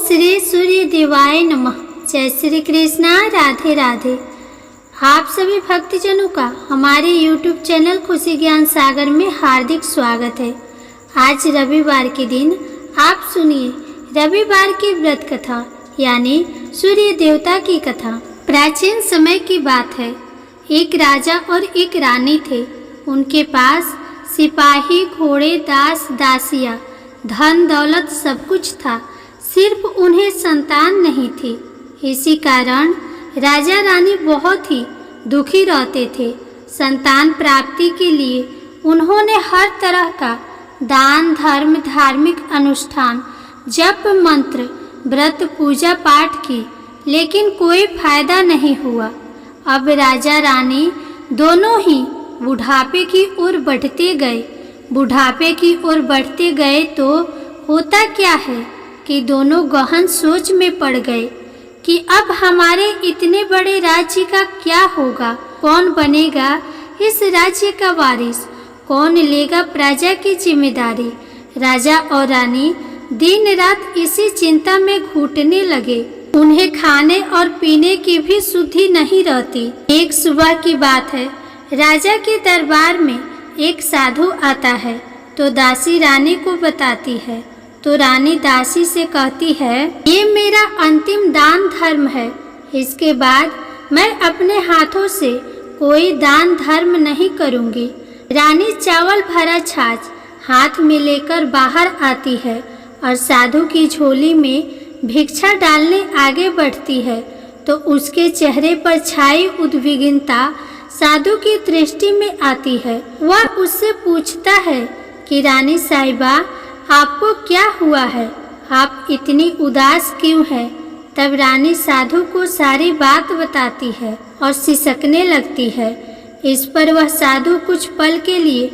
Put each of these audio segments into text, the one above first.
श्री सूर्य देवाय नमः। जय श्री कृष्णा, राधे राधे। आप सभी भक्तजनों का हमारे YouTube चैनल खुशी ज्ञान सागर में हार्दिक स्वागत है। आज रविवार के दिन आप सुनिए रविवार की व्रत कथा यानी सूर्य देवता की कथा। प्राचीन समय की बात है, एक राजा और एक रानी थे। उनके पास सिपाही, घोड़े, दास दासियां, धन दौलत सब कुछ था, सिर्फ उन्हें संतान नहीं थी। इसी कारण राजा रानी बहुत ही दुखी रहते थे। संतान प्राप्ति के लिए उन्होंने हर तरह का दान, धर्म, धार्मिक अनुष्ठान, जप, मंत्र, व्रत, पूजा पाठ की, लेकिन कोई फायदा नहीं हुआ। अब राजा रानी दोनों ही बुढ़ापे की ओर बढ़ते गए। बुढ़ापे की ओर बढ़ते गए तो होता क्या है कि दोनों गहन सोच में पड़ गए कि अब हमारे इतने बड़े राज्य का क्या होगा, कौन बनेगा इस राज्य का वारिस, कौन लेगा प्रजा की जिम्मेदारी। राजा और रानी दिन रात इसी चिंता में घुटने लगे। उन्हें खाने और पीने की भी सुधि नहीं रहती। एक सुबह की बात है, राजा के दरबार में एक साधु आता है तो दासी रानी को बताती है। तो रानी दासी से कहती है, ये मेरा अंतिम दान धर्म है, इसके बाद मैं अपने हाथों से कोई दान धर्म नहीं करूंगी। रानी चावल भरा छाछ हाथ में लेकर बाहर आती है और साधु की झोली में भिक्षा डालने आगे बढ़ती है तो उसके चेहरे पर छाई उद्विग्नता साधु की दृष्टि में आती है। वह उससे पूछता है कि रानी साहिबा, आपको क्या हुआ है, आप इतनी उदास क्यों हैं? तब रानी साधु को सारी बात बताती है और सिसकने लगती है। इस पर वह साधु कुछ पल के लिए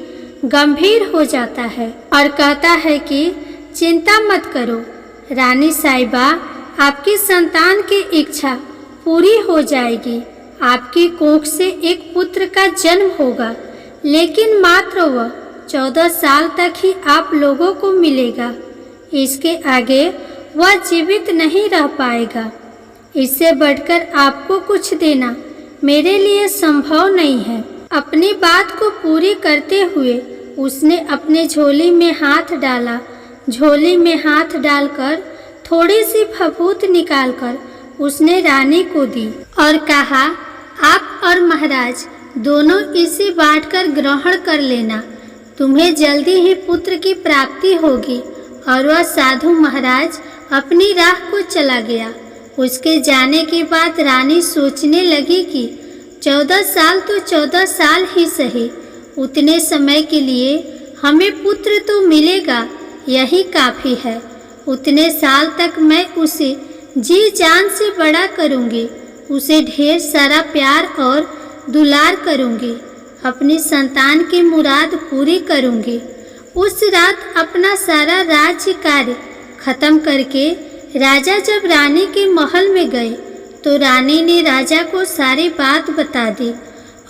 गंभीर हो जाता है और कहता है कि चिंता मत करो रानी साहिबा, आपकी संतान की इच्छा पूरी हो जाएगी। आपकी कोख से एक पुत्र का जन्म होगा, लेकिन मात्र वह 14 साल तक ही आप लोगों को मिलेगा। इसके आगे वह जीवित नहीं रह पाएगा। इससे बढ़कर आपको कुछ देना मेरे लिए संभव नहीं है। अपनी बात को पूरी करते हुए उसने अपने झोली में हाथ डाला। झोली में हाथ डालकर थोड़ी सी फफूंद निकालकर उसने रानी को दी और कहा, आप और महाराज दोनों इसे बांटकर ग्रहण कर लेना, तुम्हें जल्दी ही पुत्र की प्राप्ति होगी। और वह साधु महाराज अपनी राह को चला गया। उसके जाने के बाद रानी सोचने लगी कि 14 साल तो 14 साल ही सही, उतने समय के लिए हमें पुत्र तो मिलेगा, यही काफ़ी है। उतने साल तक मैं उसे जी जान से बड़ा करूँगी, उसे ढेर सारा प्यार और दुलार करूँगी, अपनी संतान की मुराद पूरी करूँगी। उस रात अपना सारा राज्य कार्य खत्म करके राजा जब रानी के महल में गए तो रानी ने राजा को सारी बात बता दी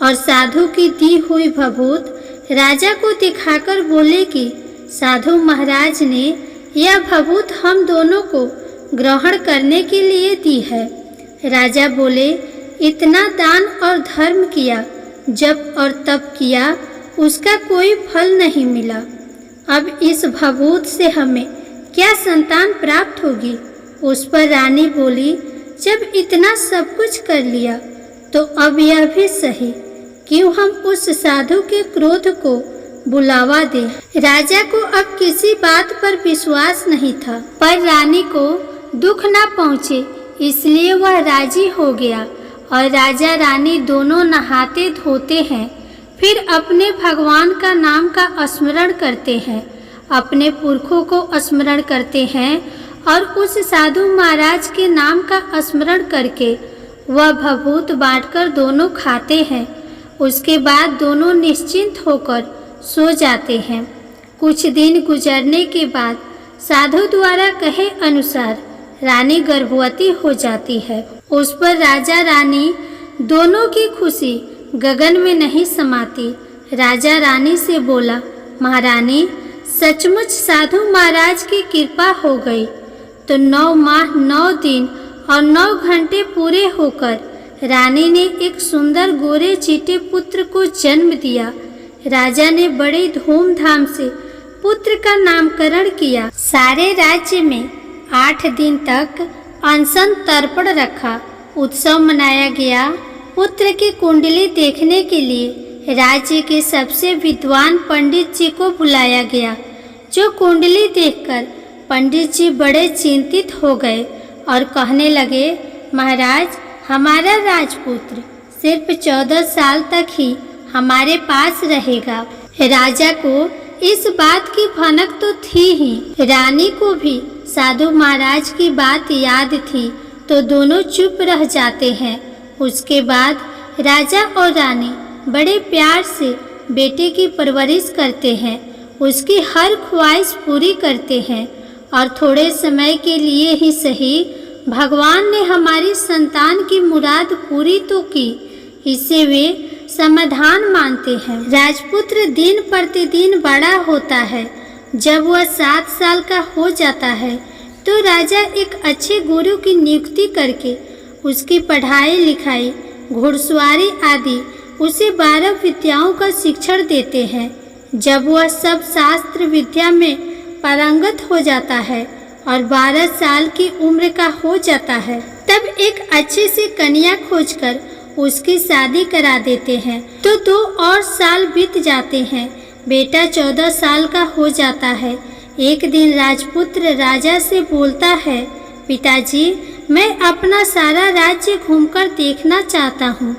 और साधु की दी हुई भभूत राजा को दिखाकर बोले कि साधु महाराज ने यह भभूत हम दोनों को ग्रहण करने के लिए दी है। राजा बोले, इतना दान और धर्म किया, जप और तप किया, उसका कोई फल नहीं मिला। अब इस भभूत से हमें क्या संतान प्राप्त होगी? उस पर रानी बोली, जब इतना सब कुछ कर लिया तो अब यह भी सही, क्यों हम उस साधु के क्रोध को बुलावा दें। राजा को अब किसी बात पर विश्वास नहीं था, पर रानी को दुख न पहुँचे इसलिए वह राजी हो गया और राजा रानी दोनों नहाते धोते हैं, फिर अपने भगवान का नाम का स्मरण करते हैं, अपने पुरखों को स्मरण करते हैं और उस साधु महाराज के नाम का स्मरण करके वह भभूत बांटकर दोनों खाते हैं। उसके बाद दोनों निश्चिंत होकर सो जाते हैं। कुछ दिन गुजरने के बाद साधु द्वारा कहे अनुसार रानी गर्भवती हो जाती है। उस पर राजा रानी दोनों की खुशी गगन में नहीं समाती। राजा रानी से बोला, महारानी सचमुच साधु महाराज की कृपा हो गई, तो 9 माह 9 दिन और 9 घंटे पूरे होकर रानी ने एक सुंदर गोरे चीटे पुत्र को जन्म दिया। राजा ने बड़े धूमधाम से पुत्र का नामकरण किया। सारे राज्य में 8 दिन तक अनशन तर्पण रखा। उत्सव मनाया गया। पुत्र की कुंडली देखने के लिए राज्य के सबसे विद्वान पंडित जी को बुलाया गया, जो कुंडली देखकर पंडित जी बड़े चिंतित हो गए और कहने लगे, महाराज, हमारा राजपुत्र सिर्फ 14 साल तक ही हमारे पास रहेगा। राजा को इस बात की भनक तो थी ही, रानी को भी साधु महाराज की बात याद थी, तो दोनों चुप रह जाते हैं। उसके बाद राजा और रानी बड़े प्यार से बेटे की परवरिश करते हैं, उसकी हर ख्वाहिश पूरी करते हैं और थोड़े समय के लिए ही सही भगवान ने हमारी संतान की मुराद पूरी तो की, इसे वे समाधान मानते हैं। राजपुत्र दिन प्रतिदिन बड़ा होता है। जब वह 7 साल का हो जाता है तो राजा एक अच्छे गुरु की नियुक्ति करके उसकी पढ़ाई लिखाई, घुड़सवारी आदि उसे 12 विद्याओं का शिक्षण देते हैं। जब वह सब शास्त्र विद्या में पारंगत हो जाता है और 12 साल की उम्र का हो जाता है, तब एक अच्छे से कन्या खोजकर उसकी शादी करा देते हैं। तो 2 और साल बीत जाते हैं। बेटा 14 साल का हो जाता है। एक दिन राजपुत्र राजा से बोलता है, पिताजी, मैं अपना सारा राज्य घूमकर देखना चाहता हूँ।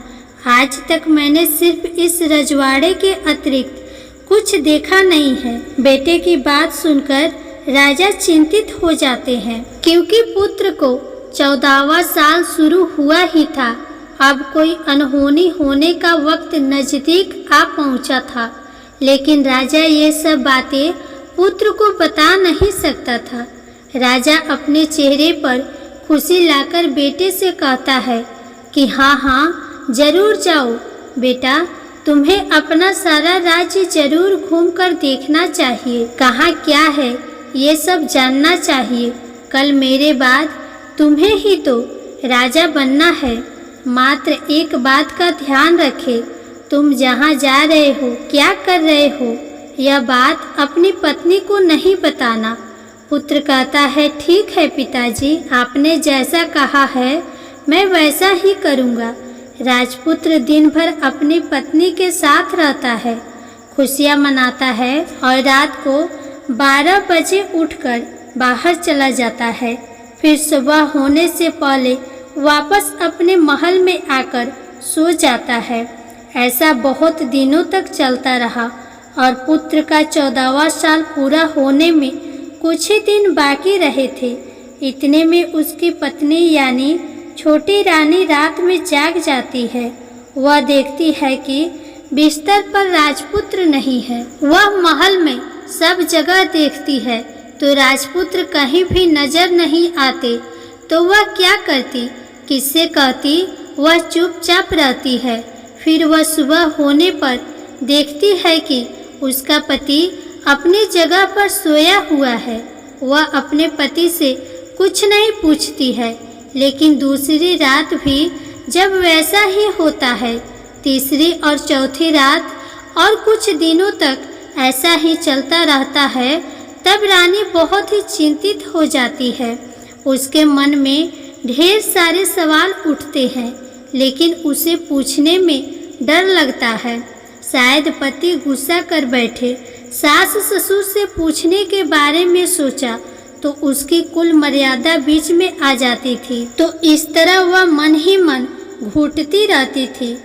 आज तक मैंने सिर्फ इस रजवाड़े के अतिरिक्त कुछ देखा नहीं है। बेटे की बात सुनकर राजा चिंतित हो जाते हैं, क्योंकि पुत्र को 14वां साल शुरू हुआ ही था। अब कोई अनहोनी होने का वक्त नजदीक आ पहुंचा था, लेकिन राजा ये सब बातें पुत्र को बता नहीं सकता था। राजा अपने चेहरे पर खुशी लाकर बेटे से कहता है कि हाँ, जरूर जाओ बेटा, तुम्हें अपना सारा राज्य जरूर घूमकर देखना चाहिए। कहाँ क्या है ये सब जानना चाहिए। कल मेरे बाद तुम्हें ही तो राजा बनना है। मात्र एक बात का ध्यान रखे, तुम जहाँ जा रहे हो, क्या कर रहे हो, यह बात अपनी पत्नी को नहीं बताना। पुत्र कहता है, ठीक है पिताजी, आपने जैसा कहा है मैं वैसा ही करूँगा। राजपुत्र दिन भर अपनी पत्नी के साथ रहता है, खुशियाँ मनाता है और रात को 12 बजे उठकर बाहर चला जाता है। फिर सुबह होने से पहले वापस अपने महल में आकर सो जाता है। ऐसा बहुत दिनों तक चलता रहा और पुत्र का 14वां साल पूरा होने में कुछ ही दिन बाकी रहे थे। इतने में उसकी पत्नी यानी छोटी रानी रात में जाग जाती है। वह देखती है कि बिस्तर पर राजपुत्र नहीं है। वह महल में सब जगह देखती है तो राजपुत्र कहीं भी नजर नहीं आते। तो वह क्या करती, किससे कहती? वह चुपचाप रहती है। फिर वह सुबह होने पर देखती है कि उसका पति अपनी जगह पर सोया हुआ है। वह अपने पति से कुछ नहीं पूछती है, लेकिन दूसरी रात भी जब वैसा ही होता है, तीसरी और चौथी रात और कुछ दिनों तक ऐसा ही चलता रहता है, तब रानी बहुत ही चिंतित हो जाती है। उसके मन में ढेर सारे सवाल उठते हैं, लेकिन उसे पूछने में डर लगता है। शायद पति गुस्सा कर बैठे। सास ससुर से पूछने के बारे में सोचा तो उसकी कुल मर्यादा बीच में आ जाती थी। तो इस तरह वह मन ही मन घुटती रहती थी।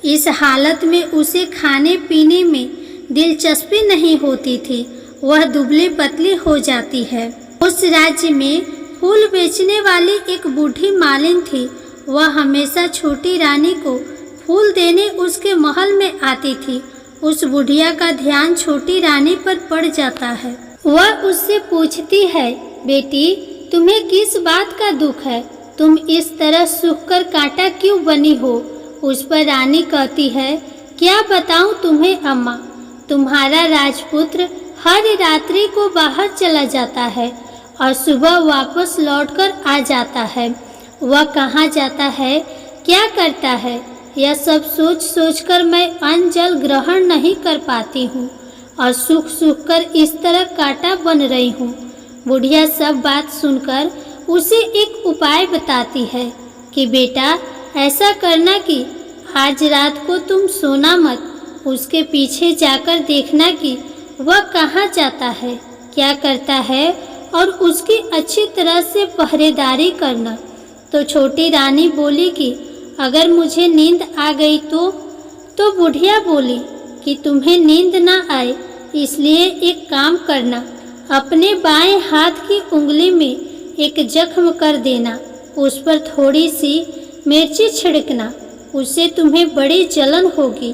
इस हालत में उसे खाने पीने में दिलचस्पी नहीं होती थी। वह दुबली पतली हो जाती है। उस राज्य में फूल बेचने वाली एक बूढ़ी मालिन थी। वह हमेशा छोटी रानी को फूल देने उसके महल में आती थी। उस बुढ़िया का ध्यान छोटी रानी पर पड़ जाता है। वह उससे पूछती है, बेटी, तुम्हें किस बात का दुख है? तुम इस तरह सूख कर कांटा क्यों बनी हो? उस पर रानी कहती है, क्या बताऊं तुम्हें अम्मा, तुम्हारा राजपुत्र हर रात्रि को बाहर चला जाता है और सुबह वापस लौटकर आ जाता है। वह कहाँ जाता है, क्या करता है, यह सब सोच सोचकर मैं अन्न जल ग्रहण नहीं कर पाती हूँ और सूख सूख कर इस तरह कांटा बन रही हूँ। बुढ़िया सब बात सुनकर उसे एक उपाय बताती है कि बेटा ऐसा करना कि आज रात को तुम सोना मत, उसके पीछे जाकर देखना कि वह कहाँ जाता है, क्या करता है और उसकी अच्छी तरह से पहरेदारी करना। तो छोटी रानी बोली कि अगर मुझे नींद आ गई तो बुढ़िया बोली कि तुम्हें नींद ना आए इसलिए एक काम करना, अपने बाएं हाथ की उंगली में एक जख्म कर देना, उस पर थोड़ी सी मिर्ची छिड़कना, उससे तुम्हें बड़ी जलन होगी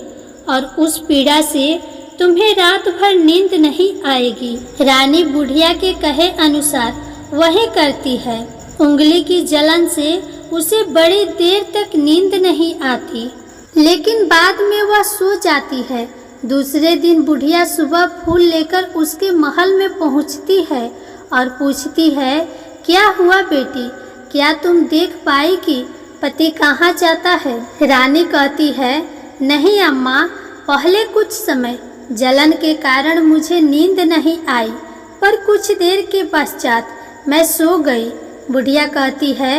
और उस पीड़ा से तुम्हें रात भर नींद नहीं आएगी। रानी बुढ़िया के कहे अनुसार वही करती है। उंगली की जलन से उसे बड़ी देर तक नींद नहीं आती, लेकिन बाद में वह सो जाती है। दूसरे दिन बुढ़िया सुबह फूल लेकर उसके महल में पहुंचती है और पूछती है, क्या हुआ बेटी, क्या तुम देख पाई कि पति कहाँ जाता है? रानी कहती है, नहीं अम्मा, पहले कुछ समय जलन के कारण मुझे नींद नहीं आई, पर कुछ देर के पश्चात मैं सो गई। बुढ़िया कहती है,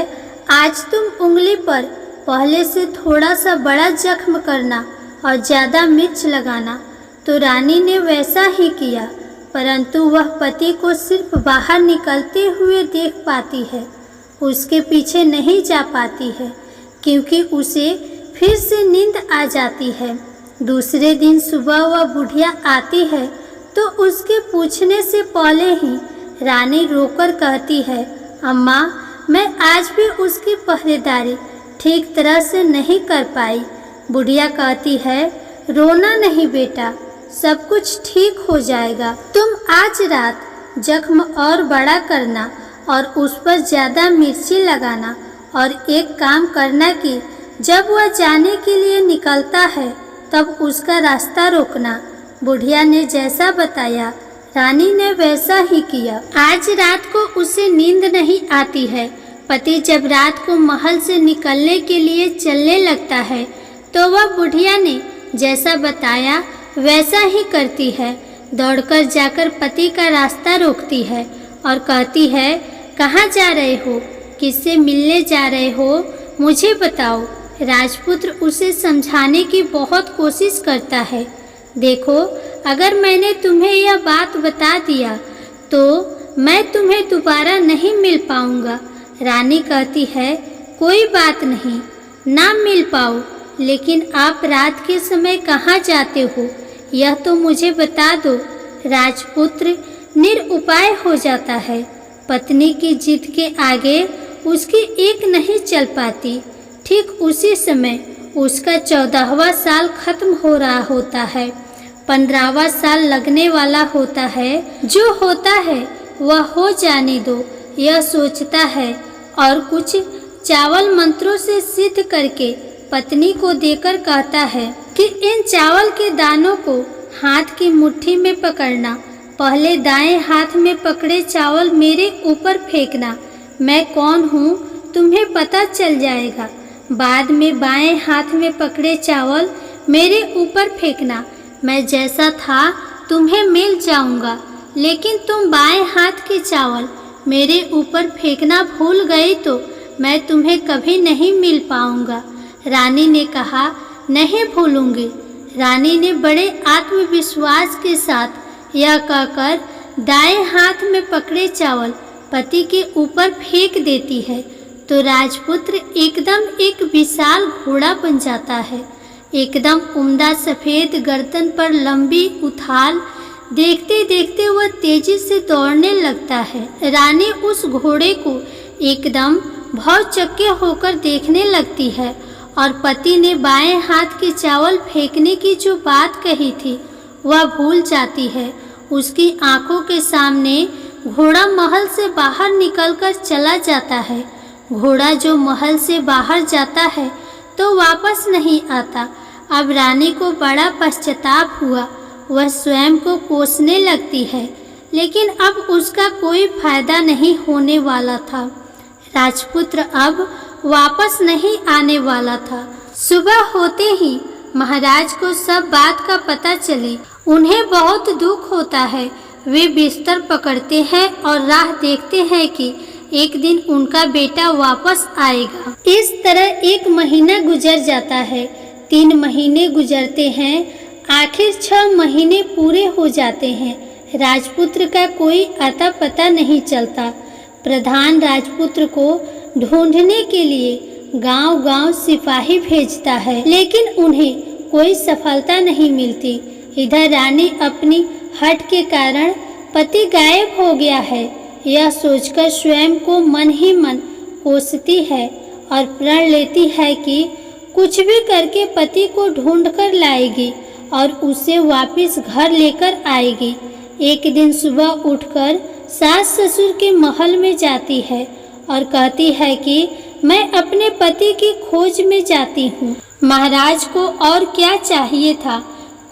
आज तुम उंगली पर पहले से थोड़ा सा बड़ा जख्म करना और ज़्यादा मिर्च लगाना। तो रानी ने वैसा ही किया, परंतु वह पति को सिर्फ बाहर निकलते हुए देख पाती है, उसके पीछे नहीं जा पाती है क्योंकि उसे फिर से नींद आ जाती है। दूसरे दिन सुबह वह बुढ़िया आती है तो उसके पूछने से पहले ही रानी रोकर कहती है, अम्मा, मैं आज भी उसकी पहरेदारी ठीक तरह से नहीं कर पाई। बुढ़िया कहती है, रोना नहीं बेटा, सब कुछ ठीक हो जाएगा। तुम आज रात जख्म और बड़ा करना और उस पर ज़्यादा मिर्ची लगाना और एक काम करना कि जब वह जाने के लिए निकलता है तब उसका रास्ता रोकना। बुढ़िया ने जैसा बताया रानी ने वैसा ही किया। आज रात को उसे नींद नहीं आती है। पति जब रात को महल से निकलने के लिए चलने लगता है तो वह बुढ़िया ने जैसा बताया वैसा ही करती है। दौड़कर जाकर पति का रास्ता रोकती है और कहती है, कहाँ जा रहे हो, किससे मिलने जा रहे हो, मुझे बताओ। राजपुत्र उसे समझाने की बहुत कोशिश करता है। देखो, अगर मैंने तुम्हें यह बात बता दिया तो मैं तुम्हें दोबारा नहीं मिल पाऊंगा। रानी कहती है, कोई बात नहीं, ना मिल पाओ, लेकिन आप रात के समय कहाँ जाते हो यह तो मुझे बता दो। राजपुत्र निरुपाय हो जाता है। पत्नी की जिद के आगे उसकी एक नहीं चल पाती। ठीक उसी समय उसका 14वां साल खत्म हो रहा होता है। 15वां साल लगने वाला होता है। जो होता है वह हो जाने दो, यह सोचता है और कुछ चावल मंत्रों से सिद्ध करके पत्नी को देकर कहता है कि इन चावल के दानों को हाथ की मुट्ठी में पकड़ना। पहले दाएं हाथ में पकड़े चावल मेरे ऊपर फेंकना। मैं कौन हूँ तुम्हें पता चल जाएगा। बाद में बाएं हाथ में पकड़े चावल मेरे ऊपर फेंकना। मैं जैसा था तुम्हें मिल जाऊंगा, लेकिन तुम बाएं हाथ के चावल मेरे ऊपर फेंकना भूल गई तो मैं तुम्हें कभी नहीं मिल पाऊंगा। रानी ने कहा, नहीं भूलूंगी। रानी ने बड़े आत्मविश्वास के साथ यह कहकर दाएं हाथ में पकड़े चावल पति के ऊपर फेंक देती है तो राजपुत्र एकदम एक विशाल घोड़ा बन जाता है। एकदम उम्दा सफ़ेद गर्दन पर लंबी उथाल। देखते देखते वह तेजी से दौड़ने लगता है। रानी उस घोड़े को एकदम भौचक्के होकर देखने लगती है और पति ने बाएं हाथ के चावल फेंकने की जो बात कही थी वह भूल जाती है। उसकी आंखों के सामने घोड़ा महल से बाहर निकलकर चला जाता है। घोड़ा जो महल से बाहर जाता है तो वापस नहीं आता। अब रानी को बड़ा पश्चाताप हुआ। वह स्वयं को कोसने लगती है, लेकिन अब उसका कोई फायदा नहीं होने वाला था। राजपुत्र अब वापस नहीं आने वाला था। सुबह होते ही महाराज को सब बात का पता चले। उन्हें बहुत दुख होता है। वे बिस्तर पकड़ते हैं और राह देखते हैं कि एक दिन उनका बेटा वापस आएगा। इस तरह 1 महीना गुजर जाता है, 3 महीने गुजरते हैं, आखिर 6 महीने पूरे हो जाते हैं। राजपुत्र का कोई अता पता नहीं चलता। प्रधान राजपुत्र को ढूंढने के लिए गांव-गांव सिपाही भेजता है, लेकिन उन्हें कोई सफलता नहीं मिलती। इधर रानी अपनी हठ के कारण पति गायब हो गया है, यह सोचकर स्वयं को मन ही मन कोसती है और प्रण लेती है कि कुछ भी करके पति को ढूंढ कर लाएगी और उसे वापस घर लेकर आएगी। एक दिन सुबह उठकर सास ससुर के महल में जाती है और कहती है कि मैं अपने पति की खोज में जाती हूँ। महाराज को और क्या चाहिए था,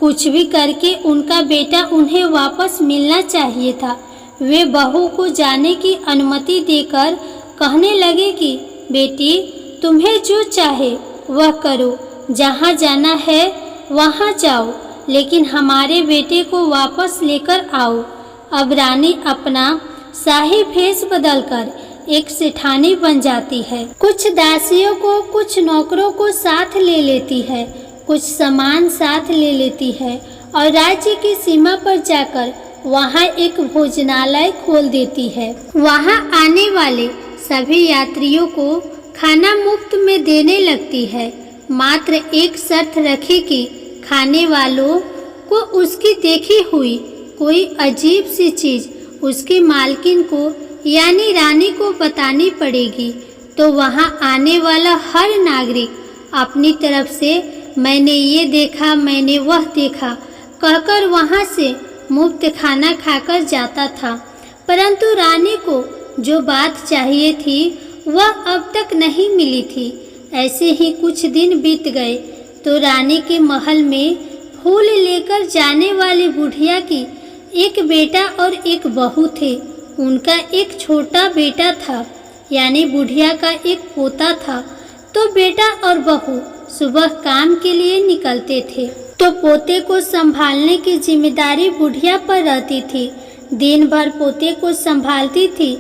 कुछ भी करके उनका बेटा उन्हें वापस मिलना चाहिए था। वे बहू को जाने की अनुमति देकर कहने लगे कि बेटी, तुम्हें जो चाहे वह करो, जहाँ जाना है वहाँ जाओ, लेकिन हमारे बेटे को वापस लेकर आओ। अब रानी अपना शाही भेष बदलकर एक सेठानी बन जाती है। कुछ दासियों को, कुछ नौकरों को साथ ले लेती है, कुछ सामान साथ ले लेती है और राज्य की सीमा पर जाकर वहाँ एक भोजनालय खोल देती है। वहाँ आने वाले सभी यात्रियों को खाना मुफ्त में देने लगती है। मात्र एक शर्त रखी कि खाने वालों को उसकी देखी हुई कोई अजीब सी चीज़ उसकी मालकिन को यानी रानी को बतानी पड़ेगी। तो वहाँ आने वाला हर नागरिक अपनी तरफ से मैंने ये देखा, मैंने वह देखा कहकर वहाँ से मुफ्त खाना खाकर जाता था। परंतु रानी को जो बात चाहिए थी वह अब तक नहीं मिली थी। ऐसे ही कुछ दिन बीत गए तो रानी के महल में फूल लेकर जाने वाली बुढ़िया की एक बेटा और एक बहू थे। उनका एक छोटा बेटा था, यानी बुढ़िया का एक पोता था। तो बेटा और बहू सुबह काम के लिए निकलते थे तो पोते को संभालने की जिम्मेदारी बुढ़िया पर रहती थी। दिन भर पोते को संभालती थी।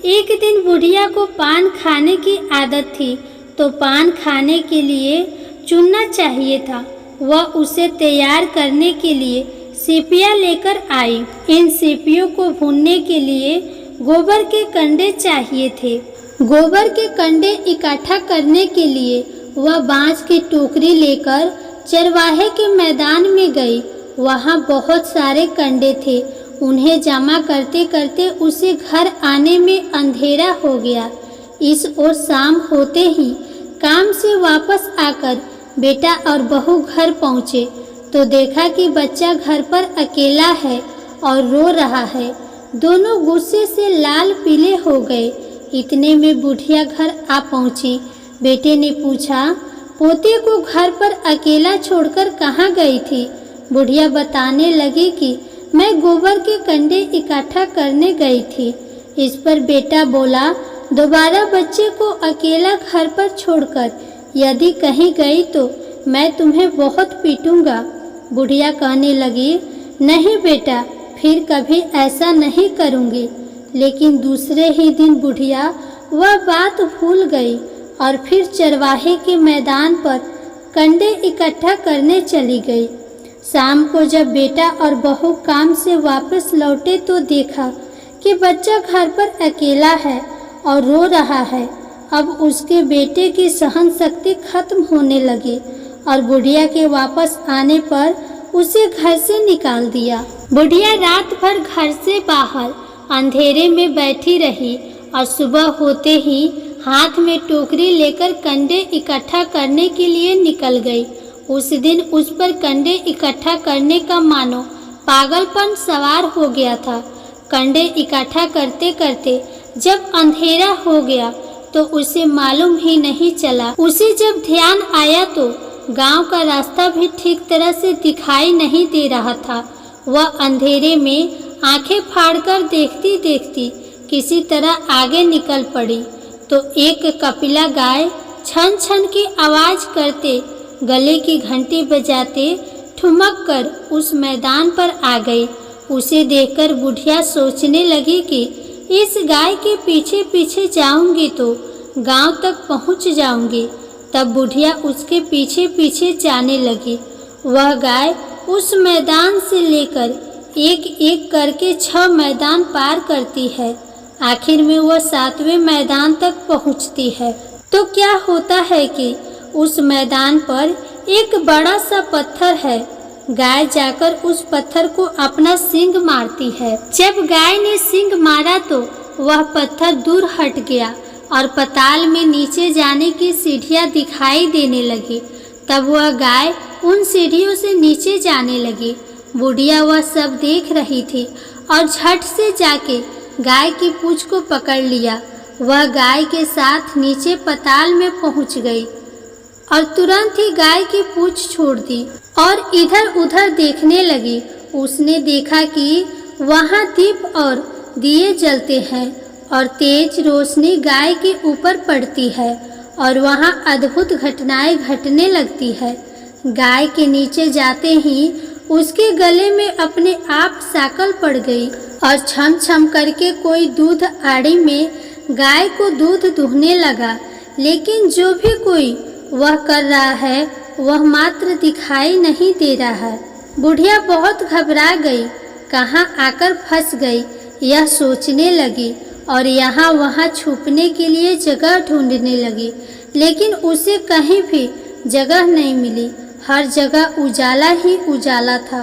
एक दिन बुढ़िया को पान खाने की आदत थी तो पान खाने के लिए चुनना चाहिए था। वह उसे तैयार करने के लिए सीपियाँ लेकर आई। इन सीपियों को भूनने के लिए गोबर के कंडे चाहिए थे। गोबर के कंडे इकट्ठा करने के लिए वह बांस की टोकरी लेकर चरवाहे के मैदान में गई। वहाँ बहुत सारे कंडे थे। उन्हें जमा करते करते उसे घर आने में अंधेरा हो गया। इस ओर शाम होते ही काम से वापस आकर बेटा और बहू घर पहुँचे तो देखा कि बच्चा घर पर अकेला है और रो रहा है। दोनों गुस्से से लाल पीले हो गए। इतने में बुढ़िया घर आ पहुँची। बेटे ने पूछा, पोते को घर पर अकेला छोड़कर कहाँ गई थी? बुढ़िया बताने लगी कि मैं गोबर के कंडे इकट्ठा करने गई थी। इस पर बेटा बोला, दोबारा बच्चे को अकेला घर पर छोड़कर यदि कहीं गई तो मैं तुम्हें बहुत पीटूंगा। बुढ़िया कहने लगी, नहीं बेटा, फिर कभी ऐसा नहीं करूँगी। लेकिन दूसरे ही दिन बुढ़िया वह बात भूल गई और फिर चरवाहे के मैदान पर कंडे इकट्ठा करने चली गई। शाम को जब बेटा और बहू काम से वापस लौटे तो देखा कि बच्चा घर पर अकेला है और रो रहा है। अब उसके बेटे की सहन शक्ति खत्म होने लगी और बुढ़िया के वापस आने पर उसे घर से निकाल दिया। बुढ़िया रात भर घर से बाहर अंधेरे में बैठी रही और सुबह होते ही हाथ में टोकरी लेकर कंडे इकट्ठा करने के लिए निकल गई। उस दिन उस पर कंडे इकट्ठा करने का मानो पागलपन सवार हो गया था। कंडे इकट्ठा करते करते जब अंधेरा हो गया तो उसे मालूम ही नहीं चला। उसे जब ध्यान आया तो गांव का रास्ता भी ठीक तरह से दिखाई नहीं दे रहा था। वह अंधेरे में आंखें फाड़कर देखती देखती किसी तरह आगे निकल पड़ी तो एक कपिला गाय छन छन की आवाज करते, गले की घंटी बजाते ठुमक कर उस मैदान पर आ गई। उसे देखकर बुढ़िया सोचने लगी कि इस गाय के पीछे पीछे जाऊंगी तो गांव तक पहुंच जाऊंगी। तब बुढ़िया उसके पीछे पीछे जाने लगी। वह गाय उस मैदान से लेकर एक एक करके 6 मैदान पार करती है। आखिर में वह 7वें मैदान तक पहुंचती है तो क्या होता है कि उस मैदान पर एक बड़ा सा पत्थर है। गाय जाकर उस पत्थर को अपना सींग मारती है। जब गाय ने सींग मारा तो वह पत्थर दूर हट गया और पाताल में नीचे जाने की सीढ़ियां दिखाई देने लगी। तब वह गाय उन सीढ़ियों से नीचे जाने लगी। बुढ़िया वह सब देख रही थी और झट से जाके गाय की पूंछ को पकड़ लिया। वह गाय के साथ नीचे पाताल में पहुंच गई और तुरंत ही गाय की पूंछ छोड़ दी और इधर उधर देखने लगी। उसने देखा कि वहां दीप और दिए जलते हैं और तेज रोशनी गाय के ऊपर पड़ती है और वहां अद्भुत घटनाएं घटने लगती है। गाय के नीचे जाते ही उसके गले में अपने आप साकल पड़ गई और छम छम करके कोई दूध आड़ी में गाय को दूध दुहने लगा। लेकिन जो भी कोई वह कर रहा है वह मात्र दिखाई नहीं दे रहा है। बुढ़िया बहुत घबरा गई, कहाँ आकर फंस गई यह सोचने लगी और यहाँ वहाँ छुपने के लिए जगह ढूंढने लगी। लेकिन उसे कहीं भी जगह नहीं मिली। हर जगह उजाला ही उजाला था।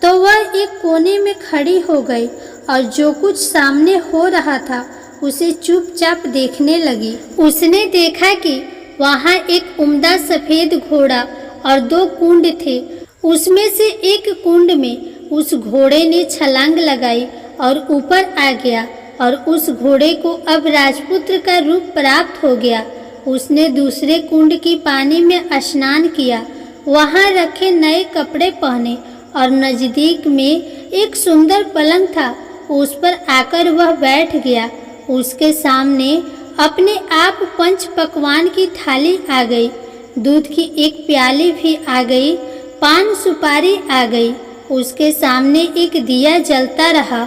तो वह एक कोने में खड़ी हो गई और जो कुछ सामने हो रहा था उसे चुपचाप देखने लगी। उसने देखा कि वहाँ एक उम्दा सफेद घोड़ा और 2 कुंड थे। उसमें से एक कुंड में उस घोड़े ने छलांग लगाई और ऊपर आ गया और उस घोड़े को अब राजपुत्र का रूप प्राप्त हो गया। उसने दूसरे कुंड की पानी में स्नान किया, वहाँ रखे नए कपड़े पहने और नजदीक में एक सुंदर पलंग था, उस पर आकर वह बैठ गया। उसके सामने अपने आप 5 पकवान की थाली आ गई, दूध की एक प्याली भी आ गई, पान सुपारी आ गई। उसके सामने एक दिया जलता रहा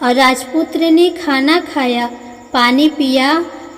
और राजपुत्र ने खाना खाया, पानी पिया,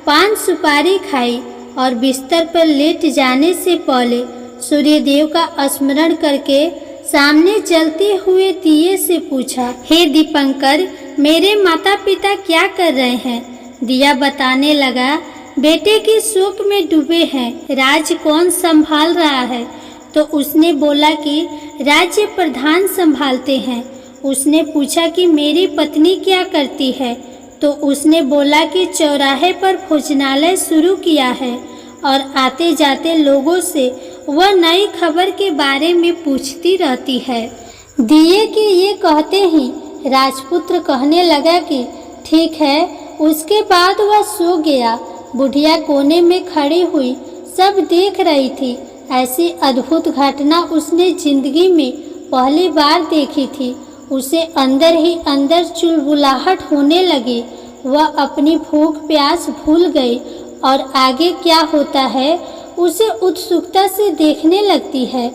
पान सुपारी खाई और बिस्तर पर लेट जाने से पहले सूर्यदेव का स्मरण करके सामने जलते हुए दिए से पूछा, हे दीपंकर, मेरे माता पिता क्या कर रहे हैं? दिया बताने लगा, बेटे की शोक में डूबे हैं, राज कौन संभाल रहा है? तो उसने बोला कि राज्य प्रधान संभालते हैं। उसने पूछा कि मेरी पत्नी क्या करती है? तो उसने बोला कि चौराहे पर भोजनालय शुरू किया है और आते जाते लोगों से वह नई खबर के बारे में पूछती रहती है। दिए के ये कहते ही राजपुत्र कहने लगा कि ठीक है। उसके बाद वह सो गया। बुढ़िया कोने में खड़ी हुई सब देख रही थी। ऐसी अद्भुत घटना उसने जिंदगी में पहली बार देखी थी। उसे अंदर ही अंदर चुलबुलाहट होने लगी। वह अपनी भूख प्यास भूल गई और आगे क्या होता है उसे उत्सुकता से देखने लगती है।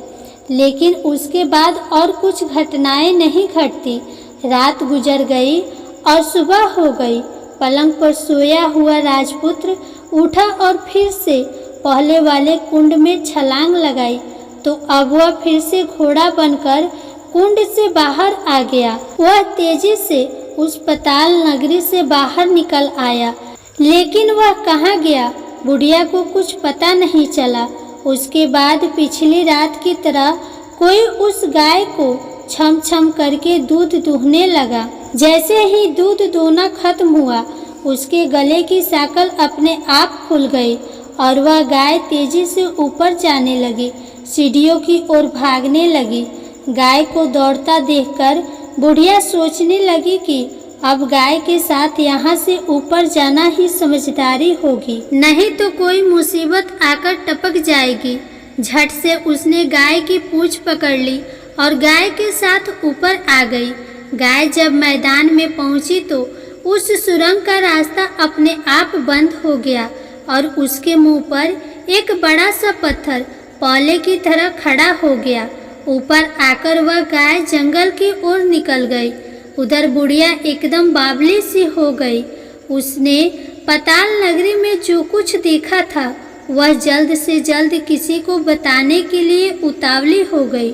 लेकिन उसके बाद और कुछ घटनाएं नहीं घटती। रात गुजर गई और सुबह हो गई। पलंग पर सोया हुआ राजपुत्र उठा और फिर से पहले वाले कुंड में छलांग लगाई तो अब वह फिर से घोड़ा बनकर कुंड से बाहर आ गया। वह तेजी से उस पाताल नगरी से बाहर निकल आया, लेकिन वह कहाँ गया बुढ़िया को कुछ पता नहीं चला। उसके बाद पिछली रात की तरह कोई उस गाय को छम छम करके दूध दूहने लगा। जैसे ही दूध दूहना खत्म हुआ उसके गले की साकल अपने आप खुल गई और वह गाय तेजी से ऊपर जाने लगी, सीढ़ियों की ओर भागने लगी। गाय को दौड़ता देखकर बुढ़िया सोचने लगी कि अब गाय के साथ यहाँ से ऊपर जाना ही समझदारी होगी, नहीं तो कोई मुसीबत आकर टपक जाएगी। झट से उसने गाय की पूंछ पकड़ ली और गाय के साथ ऊपर आ गई। गाय जब मैदान में पहुंची तो उस सुरंग का रास्ता अपने आप बंद हो गया और उसके मुंह पर एक बड़ा सा पत्थर पौले की तरह खड़ा हो गया। ऊपर आकर वह गाय जंगल की ओर निकल गई। उधर बुढ़िया एकदम बावली सी हो गई। उसने पाताल नगरी में जो कुछ देखा था वह जल्द से जल्द किसी को बताने के लिए उतावली हो गई।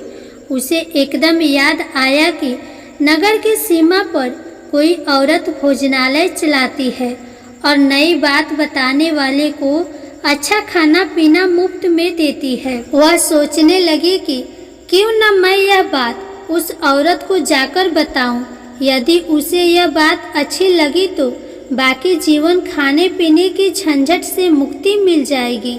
उसे एकदम याद आया कि नगर की सीमा पर कोई औरत भोजनालय चलाती है और नई बात बताने वाले को अच्छा खाना पीना मुफ्त में देती है। वह सोचने लगी कि क्यों न मैं यह बात उस औरत को जाकर बताऊं। यदि उसे यह बात अच्छी लगी तो बाकी जीवन खाने पीने की झंझट से मुक्ति मिल जाएगी।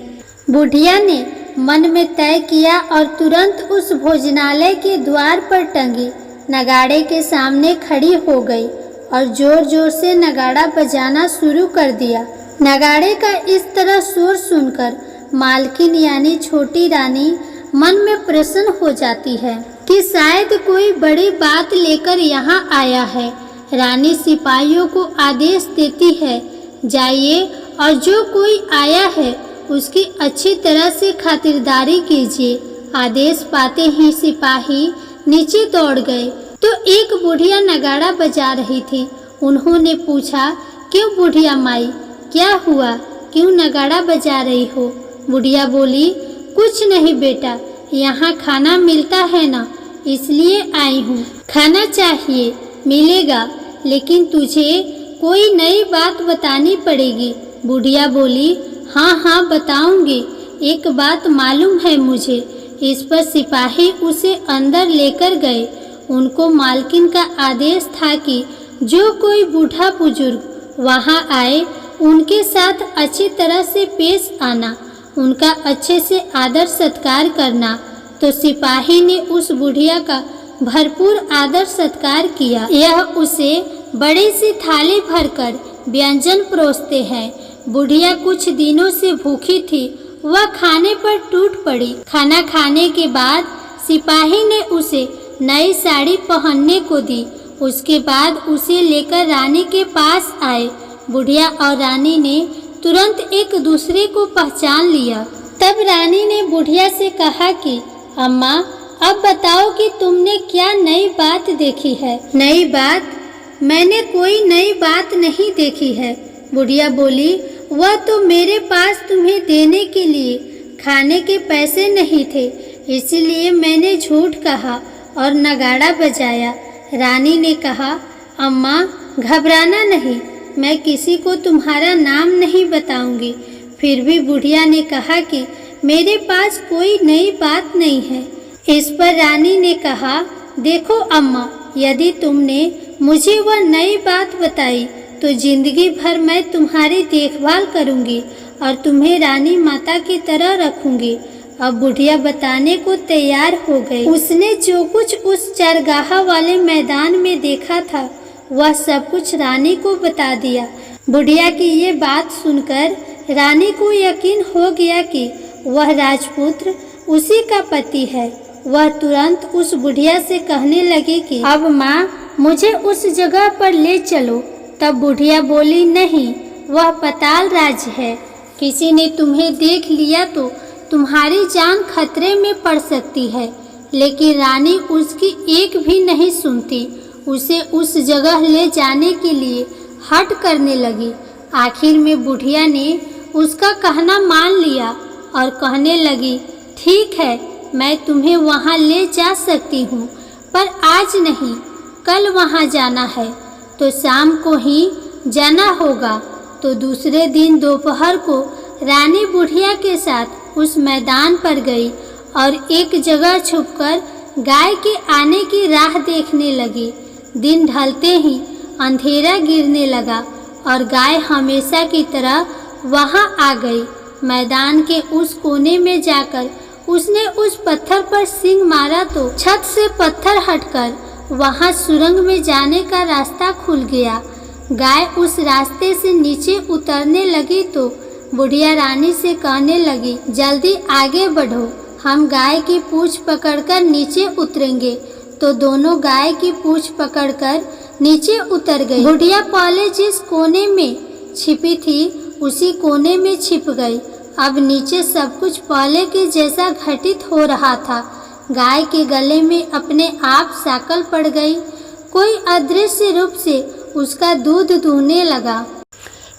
बुढ़िया ने मन में तय किया और तुरंत उस भोजनालय के द्वार पर टंगी नगाड़े के सामने खड़ी हो गई और जोर जोर से नगाड़ा बजाना शुरू कर दिया। नगाड़े का इस तरह शोर सुनकर मालकिन यानी छोटी रानी मन में प्रसन्न हो जाती है कि शायद कोई बड़ी बात लेकर यहाँ आया है। रानी सिपाहियों को आदेश देती है, जाइए और जो कोई आया है उसकी अच्छी तरह से खातिरदारी कीजिए। आदेश पाते ही सिपाही नीचे दौड़ गए तो एक बुढ़िया नगाड़ा बजा रही थी। उन्होंने पूछा, क्यों बुढ़िया माई, क्या हुआ, क्यों नगाड़ा बजा रही हो? बुढ़िया बोली, कुछ नहीं बेटा, यहाँ खाना मिलता है ना, इसलिए आई हूँ। खाना चाहिए, मिलेगा, लेकिन तुझे कोई नई बात बतानी पड़ेगी। बुढ़िया बोली, हाँ हाँ बताऊंगी, एक बात मालूम है मुझे। इस पर सिपाही उसे अंदर लेकर गए। उनको मालकिन का आदेश था कि जो कोई बूढ़ा बुजुर्ग वहाँ आए उनके साथ अच्छी तरह से पेश आना, उनका अच्छे से आदर सत्कार करना। तो सिपाही ने उस बुढ़िया का भरपूर आदर सत्कार किया। यह उसे बड़ी सी थाली भरकर व्यंजन परोसते हैं। बुढ़िया कुछ दिनों से भूखी थी, वह खाने पर टूट पड़ी। खाना खाने के बाद सिपाही ने उसे नई साड़ी पहनने को दी। उसके बाद उसे लेकर रानी के पास आए। बुढ़िया और रानी ने तुरंत एक दूसरे को पहचान लिया। तब रानी ने बुढ़िया से कहा कि अम्मा, अब बताओ कि तुमने क्या नई बात देखी है? नई बात? मैंने कोई नई बात नहीं देखी है। बुढ़िया बोली, वह तो मेरे पास तुम्हें देने के लिए खाने के पैसे नहीं थे, इसलिए मैंने झूठ कहा और नगाड़ा बजाया। रानी ने कहा, अम्मा घबराना नहीं, मैं किसी को तुम्हारा नाम नहीं बताऊंगी। फिर भी बुढ़िया ने कहा कि मेरे पास कोई नई बात नहीं है। इस पर रानी ने कहा, देखो अम्मा, यदि तुमने मुझे वह नई बात बताई तो जिंदगी भर मैं तुम्हारी देखभाल करूंगी और तुम्हें रानी माता की तरह रखूंगी। अब बुढ़िया बताने को तैयार हो गई। उसने जो कुछ उस चरगाह वाले मैदान में देखा था वह सब कुछ रानी को बता दिया। बुढ़िया की ये बात सुनकर रानी को यकीन हो गया कि वह राजपुत्र उसी का पति है। वह तुरंत उस बुढ़िया से कहने लगी कि अब माँ, मुझे उस जगह पर ले चलो। तब बुढ़िया बोली, नहीं, वह पाताल राज है, किसी ने तुम्हें देख लिया तो तुम्हारी जान खतरे में पड़ सकती है। लेकिन रानी उसकी एक भी नहीं सुनती। उसे उस जगह ले जाने के लिए हठ करने लगी। आखिर में बुढ़िया ने उसका कहना मान लिया और कहने लगी, ठीक है, मैं तुम्हें वहाँ ले जा सकती हूँ, पर आज नहीं, कल वहाँ जाना है तो शाम को ही जाना होगा। तो दूसरे दिन दोपहर को रानी बुढ़िया के साथ उस मैदान पर गई और एक जगह छुपकर गाय के आने की राह देखने लगी। दिन ढलते ही अंधेरा गिरने लगा और गाय हमेशा की तरह वहां आ गई। मैदान के उस कोने में जाकर उसने उस पत्थर पर सींग मारा तो छत से पत्थर हटकर वहां सुरंग में जाने का रास्ता खुल गया। गाय उस रास्ते से नीचे उतरने लगी तो बुढ़िया रानी से कहने लगी, जल्दी आगे बढ़ो, हम गाय की पूंछ पकड़कर नीचे उतरेंगे, तो दोनों गाय की पूंछ पकड़कर नीचे उतर गई। बुढ़िया पहले जिस कोने में छिपी थी उसी कोने में छिप गई। अब नीचे सब कुछ पहले के जैसा घटित हो रहा था। गाय के गले में अपने आप साकल पड़ गई। कोई अदृश्य रूप से उसका दूध दूहने लगा।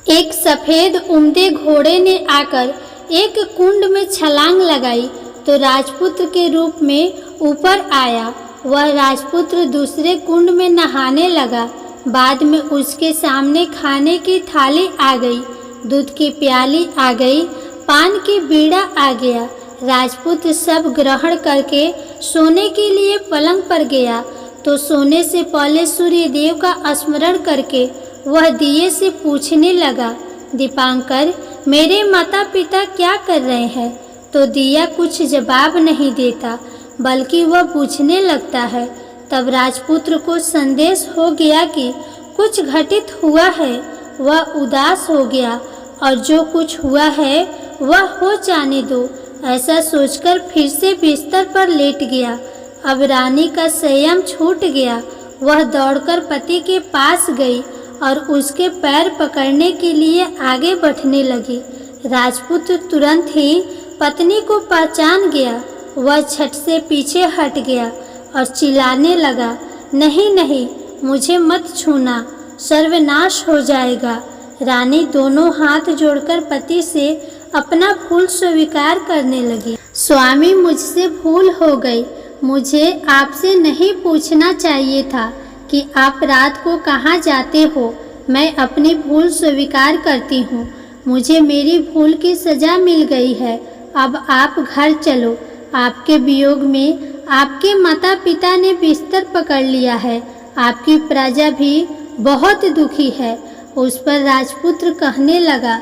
एक सफेद उम्दे घोड़े ने आकर एक कुंड में छलांग लगाई तो राजपुत्र के रूप में ऊपर आया। वह राजपुत्र दूसरे कुंड में नहाने लगा। बाद में उसके सामने खाने की थाली आ गई, दूध की प्याली आ गई, पान की बीड़ा आ गया। राजपुत्र सब ग्रहण करके सोने के लिए पलंग पर गया तो सोने से पहले सूर्य देव का स्मरण करके वह दिए से पूछने लगा, दीपांकर मेरे माता पिता क्या कर रहे हैं? तो दिया कुछ जवाब नहीं देता बल्कि वह पूछने लगता है। तब राजपुत्र को संदेश हो गया कि कुछ घटित हुआ है। वह उदास हो गया और जो कुछ हुआ है वह हो जाने दो, ऐसा सोचकर फिर से बिस्तर पर लेट गया। अब रानी का संयम छूट गया। वह दौड़कर पति के पास गई और उसके पैर पकड़ने के लिए आगे बढ़ने लगी। राजपुत्र तुरंत ही पत्नी को पहचान गया। वह झट से पीछे हट गया और चिल्लाने लगा, नहीं नहीं, मुझे मत छूना, सर्वनाश हो जाएगा। रानी दोनों हाथ जोड़कर पति से अपना भूल स्वीकार करने लगी। स्वामी, मुझसे भूल हो गई। मुझे आपसे नहीं पूछना चाहिए था कि आप रात को कहाँ जाते हो। मैं अपनी भूल स्वीकार करती हूँ। मुझे मेरी भूल की सज़ा मिल गई है। अब आप घर चलो। आपके वियोग में आपके माता पिता ने बिस्तर पकड़ लिया है। आपकी प्रजा भी बहुत दुखी है। उस पर राजपुत्र कहने लगा,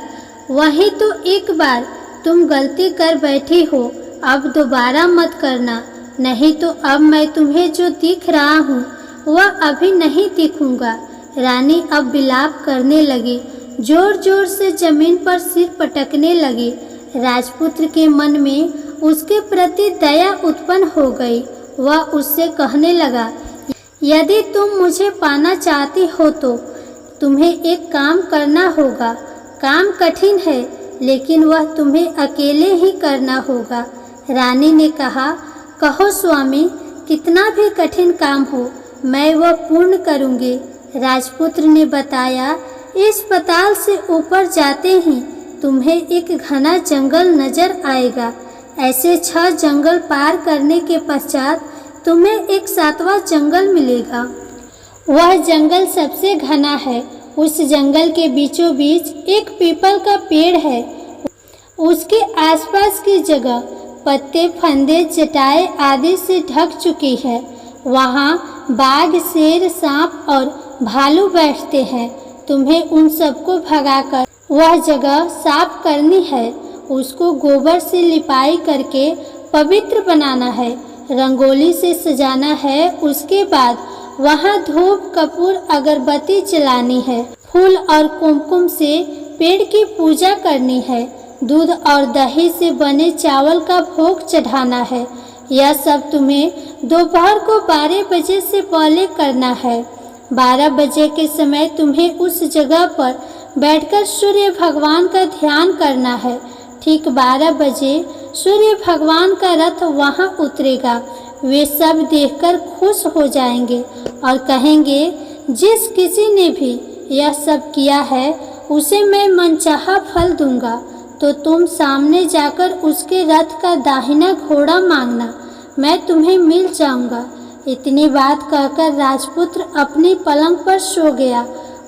वही तो एक बार तुम गलती कर बैठी हो, अब दोबारा मत करना, नहीं तो अब मैं तुम्हें जो दिख रहा हूँ वह अभी नहीं दिखूंगा। रानी अब विलाप करने लगी, जोर जोर से जमीन पर सिर पटकने लगी। राजपुत्र के मन में उसके प्रति दया उत्पन्न हो गई। वह उससे कहने लगा, यदि तुम मुझे पाना चाहती हो तो तुम्हें एक काम करना होगा। काम कठिन है लेकिन वह तुम्हें अकेले ही करना होगा। रानी ने कहा, कहो स्वामी, कितना भी कठिन काम हो मैं वह पूर्ण करूँगी। राजपुत्र ने बताया, इस पताल से ऊपर जाते ही तुम्हें एक घना जंगल नजर आएगा। ऐसे 6 जंगल पार करने के पश्चात तुम्हें एक 7वां जंगल मिलेगा। वह जंगल सबसे घना है। उस जंगल के बीचों बीच एक पीपल का पेड़ है। उसके आसपास की जगह पत्ते, फंदे, चटाई आदि से ढक चुकी है। वहाँ बाघ, शेर, सांप और भालू बैठते हैं। तुम्हें उन सबको भगाकर वह जगह साफ करनी है। उसको गोबर से लिपाई करके पवित्र बनाना है, रंगोली से सजाना है। उसके बाद वहाँ धूप, कपूर, अगरबत्ती जलानी है। फूल और कुमकुम से पेड़ की पूजा करनी है। दूध और दही से बने चावल का भोग चढ़ाना है। यह सब तुम्हें दोपहर को 12 बजे से पहले करना है। 12 बजे के समय तुम्हें उस जगह पर बैठकर सूर्य भगवान का ध्यान करना है। ठीक 12 बजे सूर्य भगवान का रथ वहाँ उतरेगा। वे सब देखकर खुश हो जाएंगे और कहेंगे, जिस किसी ने भी यह सब किया है उसे मैं मनचाहा फल दूंगा। तो तुम सामने जाकर उसके रथ का दाहिना घोड़ा मांगना, मैं तुम्हें मिल जाऊंगा। इतनी बात कहकर राजपुत्र अपनी पलंग पर सो गया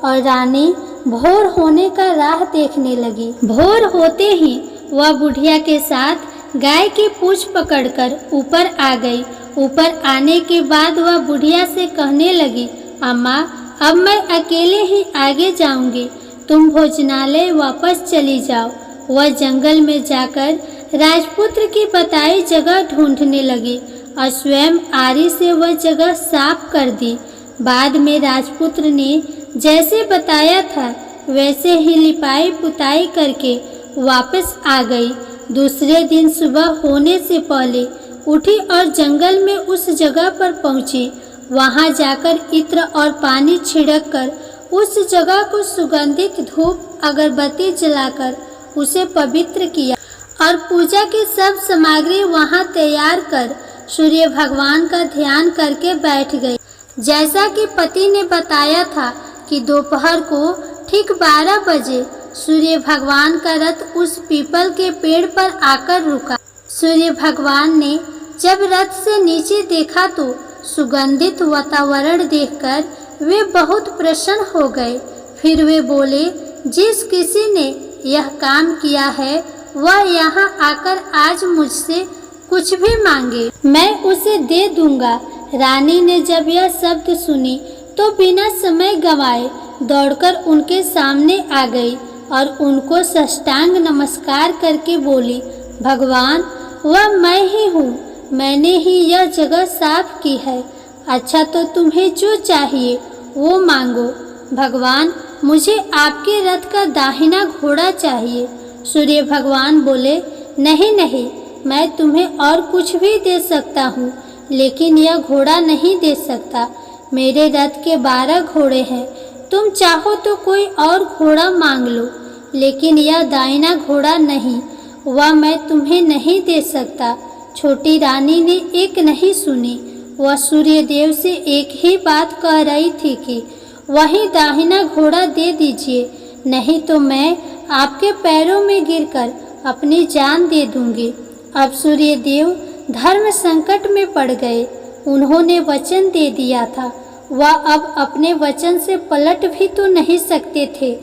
और रानी भोर होने का राह देखने लगी। भोर होते ही वह बुढ़िया के साथ गाय की पूंछ पकड़कर ऊपर आ गई। ऊपर आने के बाद वह बुढ़िया से कहने लगी, अम्मा, अब मैं अकेले ही आगे जाऊंगी, तुम भोजनालय वापस चली जाओ। वह जंगल में जाकर राजपुत्र की बताई जगह ढूंढने लगी और स्वयं आरी से वह जगह साफ कर दी। बाद में राजपुत्र ने जैसे बताया था वैसे ही लिपाई पुताई करके वापस आ गई। दूसरे दिन सुबह होने से पहले उठी और जंगल में उस जगह पर पहुंची। वहां जाकर इत्र और पानी छिड़क कर उस जगह को सुगंधित धूप अगरबत्ती जलाकर उसे पवित्र किया और पूजा की सब सामग्री वहां तैयार कर सूर्य भगवान का ध्यान करके बैठ गई। जैसा कि पति ने बताया था कि दोपहर को ठीक 12 बजे सूर्य भगवान का रथ उस पीपल के पेड़ पर आकर रुका। सूर्य भगवान ने जब रथ से नीचे देखा तो सुगंधित वातावरण देखकर वे बहुत प्रसन्न हो गए। फिर वे बोले, जिस किसी ने यह काम किया है वह यहाँ आकर आज मुझसे कुछ भी मांगे, मैं उसे दे दूंगा। रानी ने जब यह शब्द सुनी तो बिना समय गंवाए दौड़कर उनके सामने आ गई और उनको साष्टांग नमस्कार करके बोली, भगवान वह मैं ही हूँ, मैंने ही यह जगह साफ की है। अच्छा तो तुम्हें जो चाहिए वो मांगो। भगवान मुझे आपके रथ का दाहिना घोड़ा चाहिए। सूर्य भगवान बोले, नहीं नहीं, मैं तुम्हें और कुछ भी दे सकता हूँ, लेकिन यह घोड़ा नहीं दे सकता। मेरे रथ के 12 घोड़े हैं, तुम चाहो तो कोई और घोड़ा मांग लो, लेकिन यह दाहिना घोड़ा नहीं, वह मैं तुम्हें नहीं दे सकता। छोटी रानी ने एक नहीं सुनी। वह सूर्य देव से एक ही बात कह रही थी कि वही दाहिना घोड़ा दे दीजिए, नहीं तो मैं आपके पैरों में गिरकर अपनी जान दे दूंगी। अब सूर्य देव धर्म संकट में पड़ गए। उन्होंने वचन दे दिया था, वह अब अपने वचन से पलट भी तो नहीं सकते थे।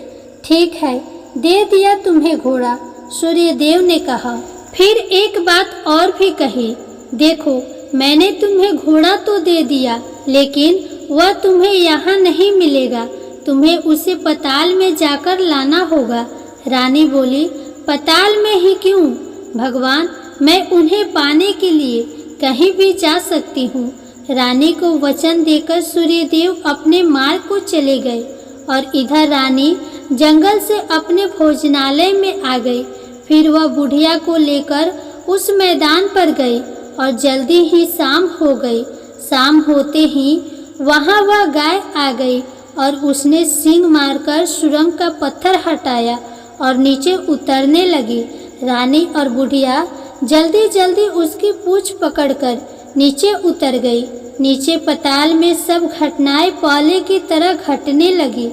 ठीक है, दे दिया तुम्हें घोड़ा, सूर्य देव ने कहा। फिर एक बात और भी कही, देखो मैंने तुम्हें घोड़ा तो दे दिया, लेकिन वह तुम्हें यहाँ नहीं मिलेगा, तुम्हें उसे पताल में जाकर लाना होगा। रानी बोली, पताल में ही क्यों भगवान, मैं उन्हें पाने के लिए कहीं भी जा सकती हूँ। रानी को वचन देकर सूर्यदेव अपने मार्ग को चले गए और इधर रानी जंगल से अपने भोजनालय में आ गई। फिर वह बुढ़िया को लेकर उस मैदान पर गई और जल्दी ही शाम हो गई। शाम होते ही वहाँ वह गाय आ गई और उसने सींग मारकर सुरंग का पत्थर हटाया और नीचे उतरने लगी। रानी और बुढ़िया जल्दी जल्दी उसकी पूंछ पकड़कर नीचे उतर गई। नीचे पताल में सब घटनाएं पहले की तरह घटने लगी।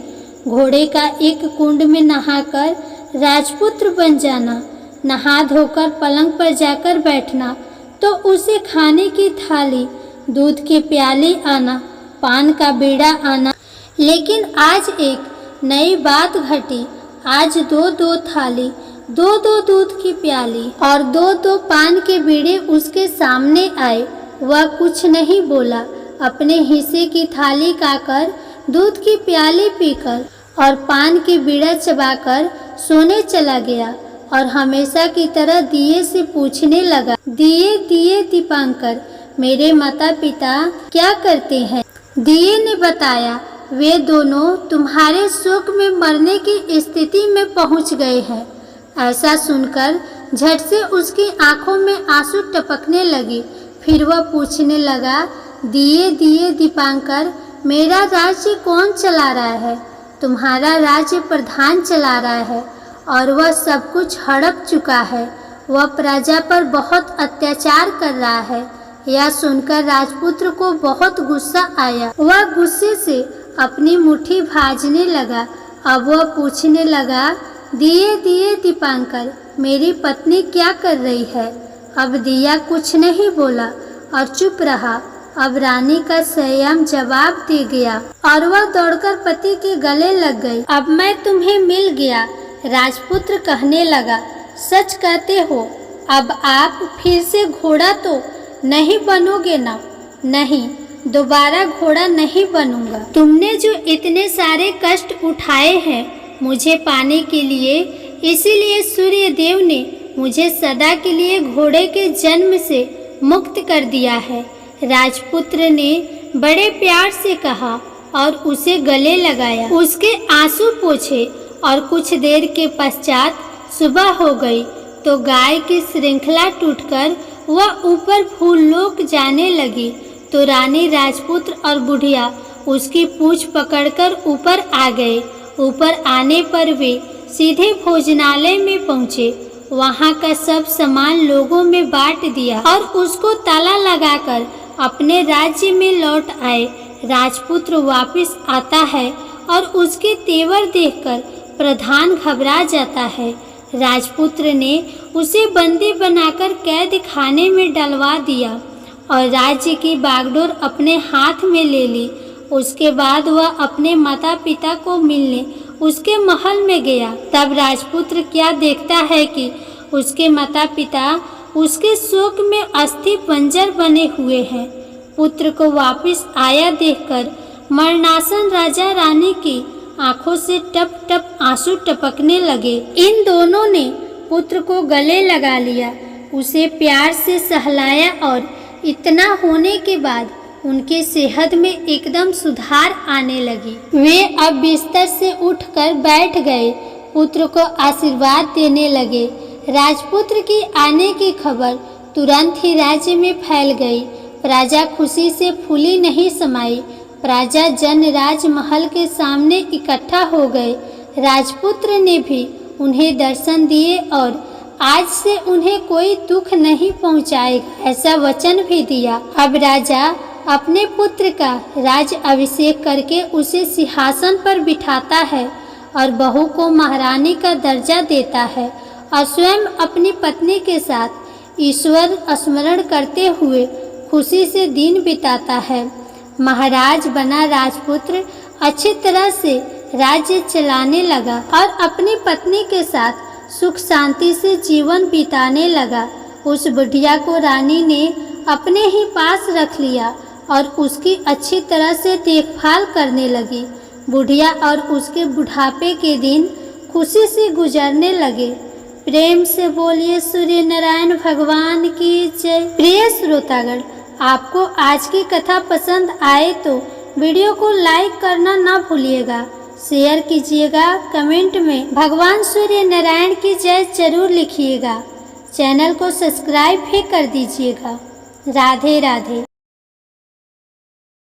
घोड़े का एक कुंड में नहाकर राजपुत्र बन जाना, नहा धोकर पलंग पर जाकर बैठना, तो उसे खाने की थाली, दूध के प्याले आना, पान का बीड़ा आना। लेकिन आज एक नई बात घटी। आज 2-2 थाली, 2-2 दूध की प्याली और 2-2 पान के बीड़े उसके सामने आए। वह कुछ नहीं बोला, अपने हिस्से की थाली खाकर, दूध की प्याली पीकर और पान की बीड़ा चबाकर सोने चला गया और हमेशा की तरह दिए से पूछने लगा, दिए दिए दीपांकर, मेरे माता पिता क्या करते हैं? दिए ने बताया, वे दोनों तुम्हारे शोक में मरने की स्थिति में पहुंच गए हैं। ऐसा सुनकर झट से उसकी आंखों में आंसू टपकने लगी। फिर वह पूछने लगा, दिए दिए दीपांकर, मेरा राज्य कौन चला रहा है? तुम्हारा राज्य प्रधान चला रहा है और वह सब कुछ हड़प चुका है। वह प्रजा पर बहुत अत्याचार कर रहा है। यह सुनकर राजपुत्र को बहुत गुस्सा आया। वह गुस्से से अपनी मुट्ठी भाजने लगा। अब वह पूछने लगा, दिए दिए दीपांकर, मेरी पत्नी क्या कर रही है? अब दिया कुछ नहीं बोला और चुप रहा। अब रानी का संयम जवाब दे गया और वह दौड़कर पति के गले लग गई। अब मैं तुम्हें मिल गया, राजपुत्र कहने लगा। सच कहते हो, अब आप फिर से घोड़ा तो नहीं बनोगे ना? नहीं, दोबारा घोड़ा नहीं बनूंगा। तुमने जो इतने सारे कष्ट उठाए हैं मुझे पाने के लिए, इसीलिए सूर्य देव ने मुझे सदा के लिए घोड़े के जन्म से मुक्त कर दिया है। राजपुत्र ने बड़े प्यार से कहा और उसे गले लगाया, उसके आंसू पोंछे और कुछ देर के पश्चात सुबह हो गई तो गाय की श्रृंखला टूटकर वह ऊपर भूलोक जाने लगी तो रानी राजपुत्र और बुढ़िया उसकी पूंछ पकड़कर ऊपर आ गए। ऊपर आने पर वे सीधे भोजनालय में पहुँचे। वहाँ का सब सामान लोगों में बांट दिया और उसको ताला लगाकर अपने राज्य में लौट आए। राजपुत्र वापस आता है और उसके तेवर देखकर प्रधान घबरा जाता है। राजपुत्र ने उसे बंदी बनाकर कैद खाने में डलवा दिया और राज्य की बागडोर अपने हाथ में ले ली। उसके बाद वह अपने माता पिता को मिलने उसके महल में गया। तब राजपुत्र क्या देखता है कि उसके माता पिता उसके शोक में अस्थि पंजर बने हुए हैं। पुत्र को वापस आया देखकर मरणासन राजा रानी की आंखों से टप टप आंसू टपकने लगे। इन दोनों ने पुत्र को गले लगा लिया, उसे प्यार से सहलाया और इतना होने के बाद उनके सेहत में एकदम सुधार आने लगी। वे अब बिस्तर से उठकर बैठ गए, पुत्र को आशीर्वाद देने लगे। राजपुत्र की आने की खबर तुरंत ही राज्य में फैल गई। प्रजा खुशी से फूली नहीं समाई। प्रजा जन राजमहल के सामने इकट्ठा हो गए। राजपुत्र ने भी उन्हें दर्शन दिए और आज से उन्हें कोई दुख नहीं पहुंचाएगा ऐसा वचन भी दिया। अब राजा अपने पुत्र का राज अभिषेक करके उसे सिंहासन पर बिठाता है और बहू को महारानी का दर्जा देता है और स्वयं अपनी पत्नी के साथ ईश्वर स्मरण करते हुए खुशी से दिन बिताता है। महाराज बना राजपुत्र अच्छी तरह से राज्य चलाने लगा और अपनी पत्नी के साथ सुख शांति से जीवन बिताने लगा। उस बुढ़िया को रानी ने अपने ही पास रख लिया और उसकी अच्छी तरह से देखभाल करने लगी। बुढ़िया और उसके बुढ़ापे के दिन खुशी से गुजरने लगे। प्रेम से बोलिए सूर्य नारायण भगवान की जय। प्रिय श्रोतागण, आपको आज की कथा पसंद आए तो वीडियो को लाइक करना ना भूलिएगा, शेयर कीजिएगा, कमेंट में भगवान सूर्य नारायण की जय जरूर लिखिएगा। चैनल को सब्सक्राइब भी कर दीजिएगा। राधे राधे।